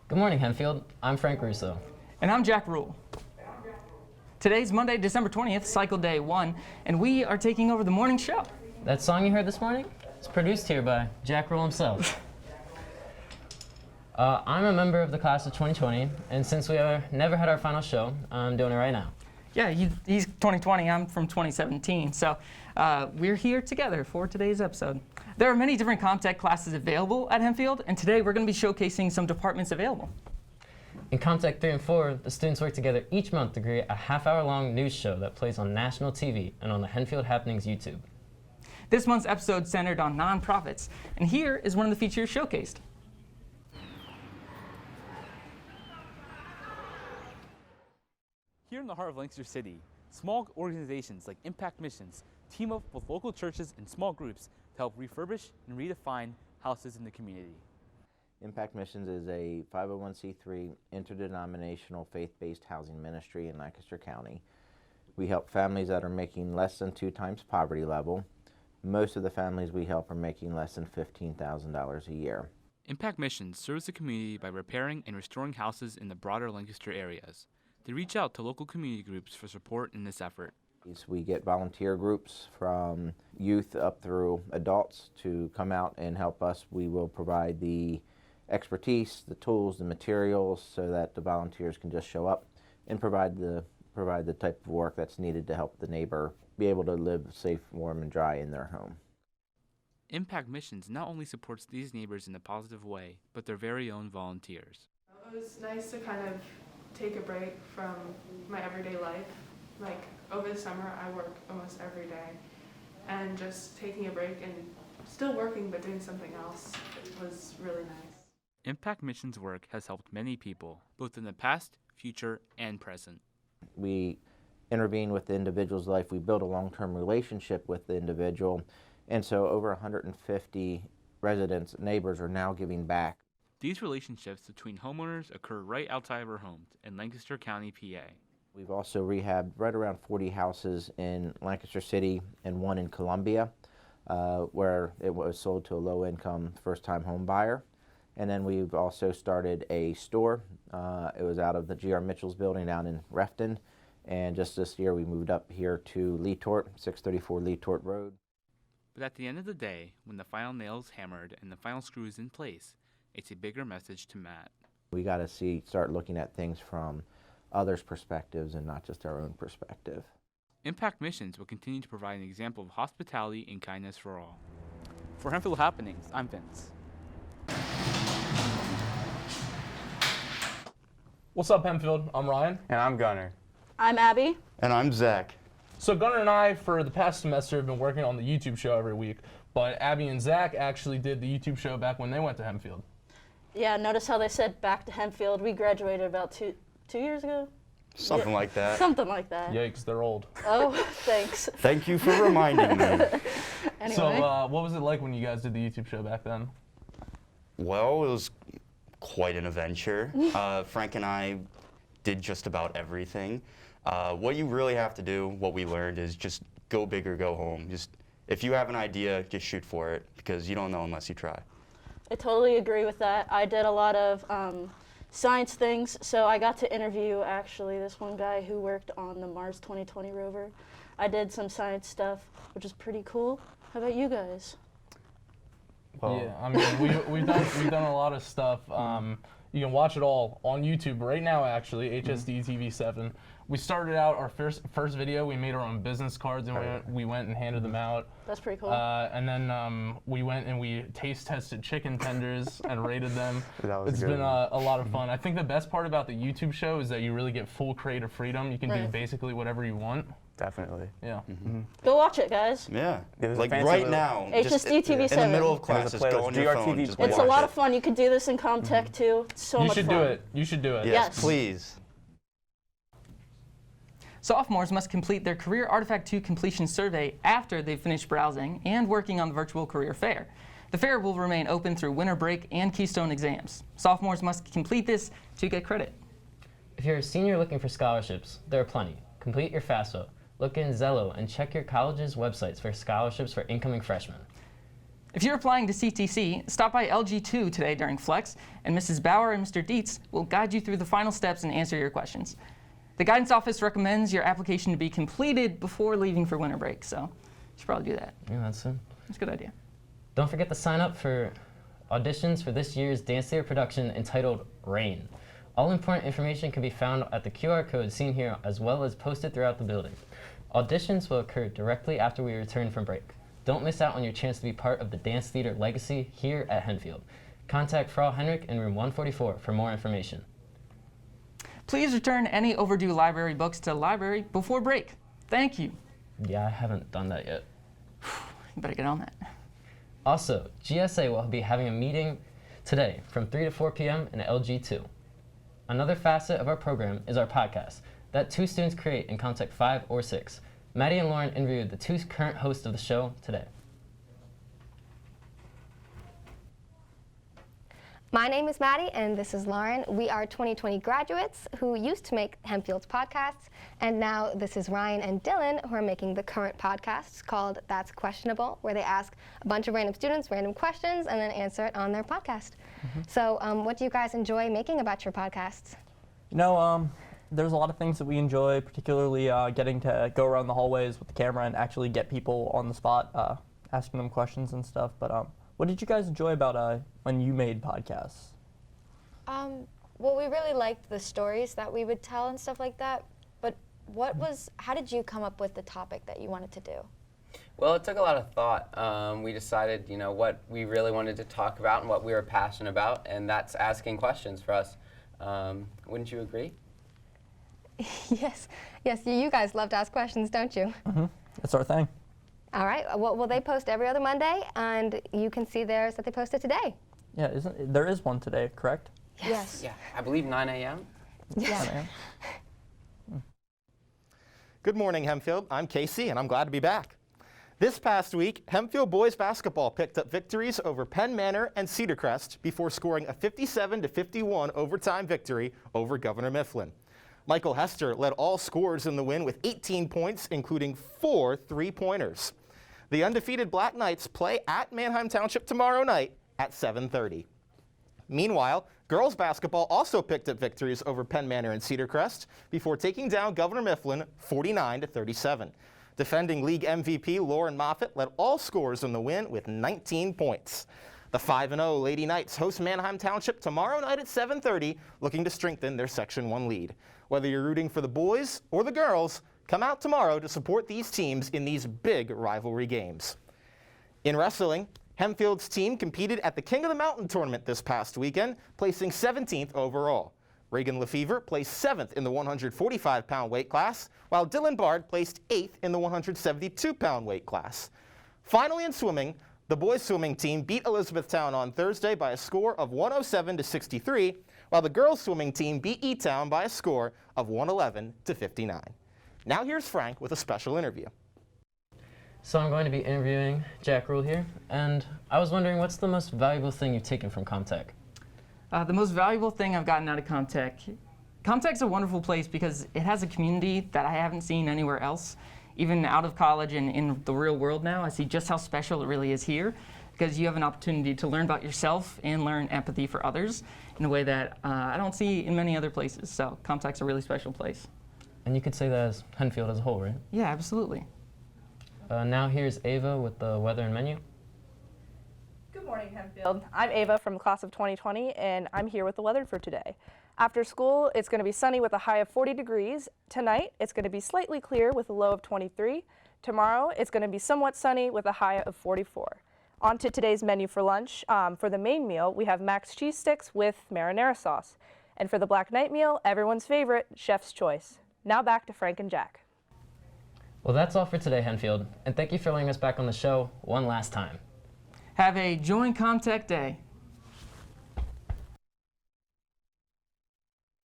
Good morning, Hempfield. I'm Frank Russo. And I'm Jack Rule. Today's Monday, December 20th, cycle day 1, and we are taking over the morning show. That song you heard this morning is produced here by Jack Rule himself. I'm a member of the class of 2020, and since we never had our final show, I'm doing it right now. Yeah, he's 2020, I'm from 2017, so we're here together for today's episode. There are many different ComTech classes available at Hempfield, and today we're going to be showcasing some departments available. In ComTech 3 and 4, the students work together each month to create a half-hour-long news show that plays on national TV and on the Hempfield Happenings YouTube. This month's episode centered on nonprofits, and here is one of the features showcased. Here in the heart of Lancaster City, small organizations like Impact Missions team up with local churches and small groups to help refurbish and redefine houses in the community. Impact Missions is a 501c3 interdenominational faith-based housing ministry in Lancaster County. We help families that are making less than 2 times poverty level. Most of the families we help are making less than $15,000 a year. Impact Missions serves the community by repairing and restoring houses in the broader Lancaster areas. They reach out to local community groups for support in this effort. We get volunteer groups from youth up through adults to come out and help us. We will provide the expertise, the tools, the materials so that the volunteers can just show up and provide the type of work that's needed to help the neighbor be able to live safe, warm, and dry in their home. Impact Missions not only supports these neighbors in a positive way, but their very own volunteers. It was nice to kind of take a break from my everyday life. Like over the summer I work almost every day, and just taking a break and still working but doing something else was really nice. Impact Missions work has helped many people, both in the past, future, and present. We intervene with the individual's life. We build a long-term relationship with the individual, and so over 150 residents, neighbors are now giving back. These relationships between homeowners occur right outside of our homes in Lancaster County, PA. We've also rehabbed right around 40 houses in Lancaster City and 1 in Columbia, where it was sold to a low-income first-time home buyer. And then we've also started a store. It was out of the G.R. Mitchell's building down in Refton. And just this year we moved up here to Lee Tort, 634 Lee Tort Road. But at the end of the day, when the final nail is hammered and the final screw is in place, it's a bigger message to Matt. We got to start looking at things from others' perspectives and not just our own perspective. Impact Missions will continue to provide an example of hospitality and kindness for all. For Hempfield Happenings, I'm Vince. What's up, Hempfield? I'm Ryan. And I'm Gunnar. I'm Abby. And I'm Zach. So Gunnar and I, for the past semester, have been working on the YouTube show every week, but Abby and Zach actually did the YouTube show back when they went to Hempfield. Yeah, notice how they said back to Hempfield. We graduated about two years ago? Something like that. Something like that. Yikes, they're old. Oh, thanks. Thank you for reminding me. Anyway. So what was it like when you guys did the YouTube show back then? Well, it was quite an adventure. Frank and I did just about everything. What you really have to do, what we learned, is just go big or go home. Just if you have an idea, just shoot for it, because you don't know unless you try. I totally agree with that. I did a lot of science things, so I got to interview actually this one guy who worked on the Mars 2020 rover. I did some science stuff, which is pretty cool. How about you guys? Well, yeah, I mean, we've done a lot of stuff. You can watch it all on YouTube right now, actually, HSD TV 7. We started out our first video. We made our own business cards, and we went and handed them out. That's pretty cool. And then we went and we taste tested chicken tenders and rated them. It's been a lot of fun. I think the best part about the YouTube show is that you really get full creative freedom. You can do basically whatever you want. Definitely. Yeah. Go watch it, guys. Yeah. Like right now. HSD TV 7. In the middle of class, just go on your phone. It's a lot of fun. You could do this in ComTech too. It's so much fun. You should do it. You should do it. Yes, please. Sophomores must complete their Career Artifact 2 completion survey after they've finished browsing and working on the virtual career fair. The fair will remain open through winter break and Keystone exams. Sophomores must complete this to get credit. If you're a senior looking for scholarships, there are plenty. Complete your FAFSA. Look in Zello and check your college's websites for scholarships for incoming freshmen. If you're applying to CTC, stop by LG2 today during Flex, and Mrs. Bauer and Mr. Dietz will guide you through the final steps and answer your questions. The guidance office recommends your application to be completed before leaving for winter break, so you should probably do that. Yeah, that's it. That's a good idea. Don't forget to sign up for auditions for this year's dance theater production entitled Rain. All important information can be found at the QR code seen here as well as posted throughout the building. Auditions will occur directly after we return from break. Don't miss out on your chance to be part of the dance theater legacy here at Hempfield. Contact Frau Henrik in room 144 for more information. Please return any overdue library books to the library before break. Thank you. Yeah, I haven't done that yet. You better get on that. Also, GSA will be having a meeting today from 3 to 4 p.m. in LG2. Another facet of our program is our podcast that 2 students create in Contact 5 or 6. Maddie and Lauren interviewed the 2 current hosts of the show today. My name is Maddie, and this is Lauren. We are 2020 graduates who used to make Hempfield's podcasts, and now this is Ryan and Dylan who are making the current podcasts called That's Questionable, where they ask a bunch of random students random questions and then answer it on their podcast. So what do you guys enjoy making about your podcasts? You know, there's a lot of things that we enjoy, particularly getting to go around the hallways with the camera and actually get people on the spot, asking them questions and stuff. But what did you guys enjoy about when you made podcasts? Well, we really liked the stories that we would tell and stuff like that. But how did you come up with the topic that you wanted to do? Well, it took a lot of thought. We decided, what we really wanted to talk about and what we were passionate about, and that's asking questions for us. Wouldn't you agree? Yes, you guys love to ask questions, don't you? That's our thing. All right, well, they post every other Monday, and you can see theirs that they posted today. Yeah, there is one today, correct? Yes. Yeah, I believe 9 a.m. Yes. 9 a.m. Good morning, Hempfield. I'm Casey, and I'm glad to be back. This past week, Hempfield boys basketball picked up victories over Penn Manor and Cedar Crest before scoring a 57-51 overtime victory over Governor Mifflin. Michael Hester led all scorers in the win with 18 points, including 4 3-pointers. The undefeated Black Knights play at Manheim Township tomorrow night at 7:30. Meanwhile, girls basketball also picked up victories over Penn Manor and Cedar Crest before taking down Governor Mifflin 49-37. Defending league MVP Lauren Moffitt led all scorers in the win with 19 points. The 5-0 Lady Knights host Manheim Township tomorrow night at 7:30, looking to strengthen their Section 1 lead. Whether you're rooting for the boys or the girls, come out tomorrow to support these teams in these big rivalry games. In wrestling, Hempfield's team competed at the King of the Mountain tournament this past weekend, placing 17th overall. Reagan Lefevre placed 7th in the 145-pound weight class, while Dylan Bard placed 8th in the 172-pound weight class. Finally in swimming, the boys swimming team beat Elizabethtown on Thursday by a score of 107-63, while the girls swimming team beat E-Town by a score of 111-59. Now here's Frank with a special interview. So I'm going to be interviewing Jack Rule here, and I was wondering, what's the most valuable thing you've taken from Comtech? The most valuable thing I've gotten out of Comtech. Comtech's a wonderful place because it has a community that I haven't seen anywhere else. Even out of college and in the real world now, I see just how special it really is here, because you have an opportunity to learn about yourself and learn empathy for others in a way that I don't see in many other places. So Comtech's a really special place. And you could say that as Hempfield as a whole, right? Yeah, absolutely. Now here's Ava with the weather and menu. Good morning, Hempfield. I'm Ava from the class of 2020, and I'm here with the weather for today. After school, it's going to be sunny with a high of 40 degrees. Tonight, it's going to be slightly clear with a low of 23. Tomorrow, it's going to be somewhat sunny with a high of 44. On to today's menu for lunch. For the main meal, we have mac cheese sticks with marinara sauce. And for the Black Knight meal, everyone's favorite, Chef's Choice. Now back to Frank and Jack. Well, that's all for today, Hempfield, and thank you for letting us back on the show one last time. Have a Join Comtech Day.